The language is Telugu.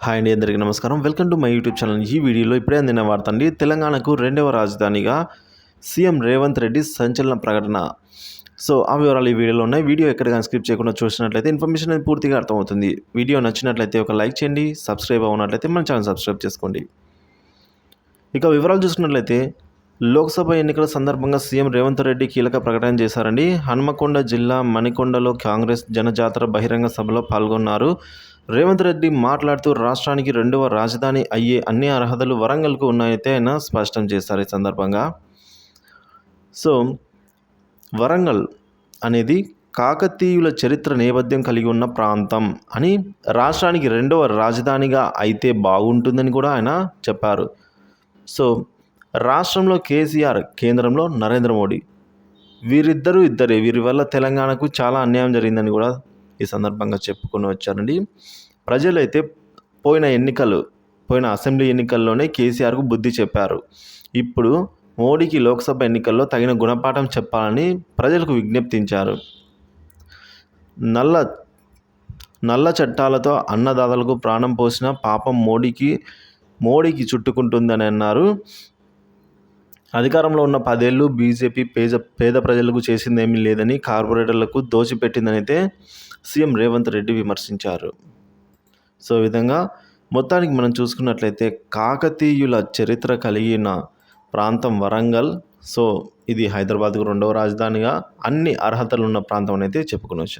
హాయ్ అండి, అందరికీ నమస్కారం. Welcome to my YouTube channel. ఈ వీడియోలో ఇప్పుడే అందిన వార్త అండి. తెలంగాణకు రెండవ రాజధానిగా సీఎం రేవంత్ రెడ్డి సంచలన ప్రకటన. సో ఆ వివరాలు ఈ వీడియోలో ఉన్నాయి. వీడియో ఎక్కడ కానీ స్కిప్ చేయకుండా చూసినట్లయితే ఇన్ఫర్మేషన్ అనేది పూర్తిగా అర్థమవుతుంది. వీడియో నచ్చినట్లయితే ఒక లైక్ చేయండి. సబ్స్క్రైబ్ అవ్వనట్లయితే మన ఛానల్ సబ్స్క్రైబ్ చేసుకోండి. ఇక వివరాలు చూసుకున్నట్లయితే లోక్సభ ఎన్నికల సందర్భంగా సీఎం రేవంత్ రెడ్డి కీలక ప్రకటన చేశారండి. హన్మకొండ జిల్లా మణికొండలో కాంగ్రెస్ జనజాతర బహిరంగ సభలో పాల్గొన్నారు. రేవంత్ రెడ్డి మాట్లాడుతూ రాష్ట్రానికి రెండవ రాజధాని అయ్యే అన్ని అర్హతలు వరంగల్కు ఉన్నాయైతే ఆయన స్పష్టం చేశారు. ఈ సందర్భంగా సో వరంగల్ అనేది కాకతీయుల చరిత్ర నేపథ్యం కలిగి ఉన్న ప్రాంతం అని, రాష్ట్రానికి రెండవ రాజధానిగా అయితే బాగుంటుందని కూడా ఆయన చెప్పారు. సో రాష్ట్రంలో కేసీఆర్, కేంద్రంలో నరేంద్ర మోడీ, వీరి వల్ల తెలంగాణకు చాలా అన్యాయం జరిగిందని కూడా ఈ సందర్భంగా చెప్పుకొని వచ్చారండి. ప్రజలైతే పోయిన అసెంబ్లీ ఎన్నికల్లోనే కేసీఆర్కు బుద్ధి చెప్పారు. ఇప్పుడు మోడీకి లోక్సభ ఎన్నికల్లో తగిన గుణపాఠం చెప్పాలని ప్రజలకు విజ్ఞప్తించారు. నల్ల చట్టాలతో అన్నదాతలకు ప్రాణం పోసిన పాపం మోడీకి చుట్టుకుంటుందని అన్నారు. అధికారంలో ఉన్న 10 ఏళ్ళు బీజేపీ పేద ప్రజలకు చేసిందేమీ లేదని, కార్పొరేటర్లకు దోచిపెట్టిందని అయితే సీఎం రేవంత్ రెడ్డి విమర్శించారు. సో ఈ విధంగా మొత్తానికి మనం చూసుకున్నట్లయితే కాకతీయుల చరిత్ర కలిగిన ప్రాంతం వరంగల్. సో ఇది హైదరాబాద్కు రెండవ రాజధానిగా అన్ని అర్హతలు ఉన్న ప్రాంతం అయితే చెప్పుకొని వచ్చారు.